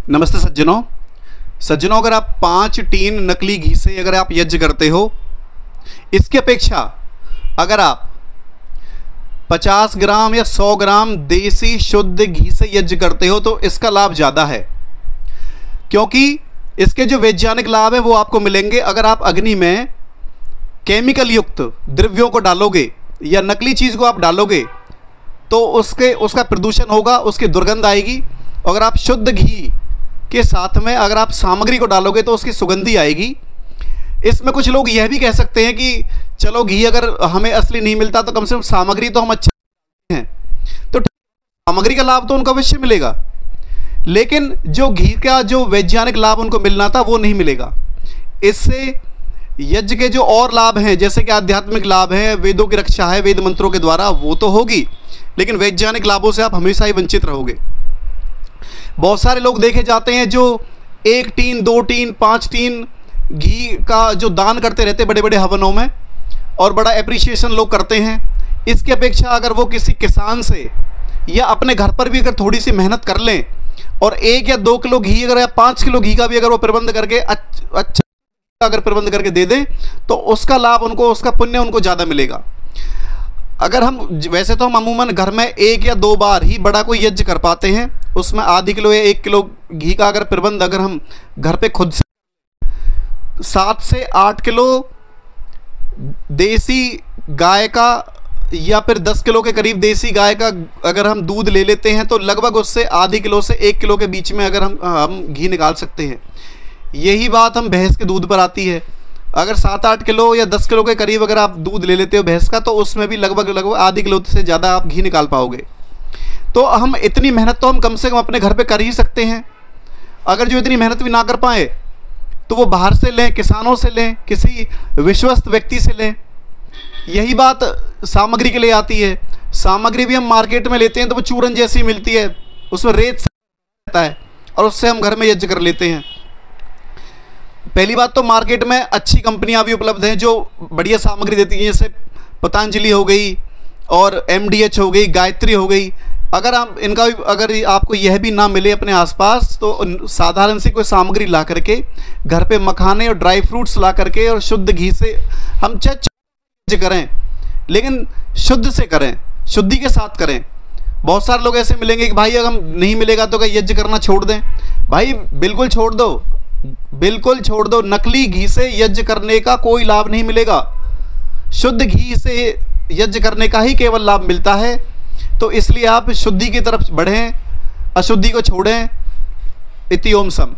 नमस्ते सज्जनों, अगर आप 5 टीन नकली घी से अगर आप यज्ञ करते हो, इसकी अपेक्षा अगर आप 50 ग्राम या 100 ग्राम देसी शुद्ध घी से यज्ञ करते हो तो इसका लाभ ज़्यादा है, क्योंकि इसके जो वैज्ञानिक लाभ हैं वो आपको मिलेंगे। अगर आप अग्नि में केमिकल युक्त द्रव्यों को डालोगे या नकली चीज़ को आप डालोगे तो उसका प्रदूषण होगा, उसकी दुर्गंध आएगी। अगर आप शुद्ध घी के साथ में अगर आप सामग्री को डालोगे तो उसकी सुगंधी आएगी। इसमें कुछ लोग यह भी कह सकते हैं कि चलो घी अगर हमें असली नहीं मिलता तो कम से कम सामग्री तो हम अच्छे हैं, तो सामग्री का लाभ तो उनको अवश्य मिलेगा, लेकिन जो घी का जो वैज्ञानिक लाभ उनको मिलना था वो नहीं मिलेगा। इससे यज्ञ के जो और लाभ हैं, जैसे कि आध्यात्मिक लाभ है, वेदों की रक्षा है वेद मंत्रों के द्वारा, वो तो होगी, लेकिन वैज्ञानिक लाभों से आप हमेशा ही वंचित रहोगे। बहुत सारे लोग देखे जाते हैं जो 1 टीन 2 टीन 5 टीन घी का जो दान करते रहते बड़े बड़े हवनों में, और बड़ा एप्रिसिएशन लोग करते हैं। इसकी अपेक्षा अगर वो किसी किसान से या अपने घर पर भी अगर थोड़ी सी मेहनत कर लें और 1 या 2 किलो घी अगर या 5 किलो घी का भी अगर वो प्रबंध करके अच्छा अगर प्रबंध करके दे दें तो उसका लाभ उनको, उसका पुण्य उनको ज़्यादा मिलेगा। अगर हम वैसे तो हम अमूमन घर में 1 या 2 बार ही बड़ा कोई यज्ञ कर पाते हैं, उसमें आधी किलो या 1 किलो घी का अगर प्रबंध अगर हम घर पे खुद से 7 से 8 किलो देसी गाय का या फिर 10 किलो के करीब देसी गाय का अगर हम दूध ले लेते हैं तो लगभग उससे आधी किलो से 1 किलो के बीच में अगर हम घी निकाल सकते हैं। यही बात हम भैंस के दूध पर आती है। अगर 7-8 किलो या 10 किलो के करीब अगर आप दूध ले लेते हो भैंस का, तो उसमें भी लगभग आधी किलो से ज़्यादा आप घी निकाल पाओगे। तो हम इतनी मेहनत तो हम कम से कम अपने घर पे कर ही सकते हैं। अगर जो इतनी मेहनत भी ना कर पाए तो वो बाहर से लें, किसानों से लें, किसी विश्वस्त व्यक्ति से लें। यही बात सामग्री के लिए आती है। सामग्री भी हम मार्केट में लेते हैं तो वो चूरन जैसी मिलती है, उसमें रेत रहता है और उससे हम घर में यज्ञ कर लेते हैं। पहली बात तो मार्केट में अच्छी कंपनियां भी उपलब्ध हैं जो बढ़िया सामग्री देती हैं, जैसे पतंजलि हो गई और MDH हो गई, गायत्री हो गई। अगर आप इनका अगर आपको यह भी ना मिले अपने आसपास तो साधारण सी कोई सामग्री ला करके घर पे मखाने और ड्राई फ्रूट्स ला करके और शुद्ध घी से हम चाहे करें, लेकिन शुद्ध से करें, शुद्धि के साथ करें। बहुत सारे लोग ऐसे मिलेंगे कि भाई अगर हम नहीं मिलेगा तो क्या यज्ञ करना छोड़ दें? भाई बिल्कुल छोड़ दो, बिल्कुल छोड़ दो। नकली घी से यज्ञ करने का कोई लाभ नहीं मिलेगा, शुद्ध घी से यज्ञ करने का ही केवल लाभ मिलता है। तो इसलिए आप शुद्धि की तरफ बढ़ें, अशुद्धि को छोड़ें। इति ओम सम।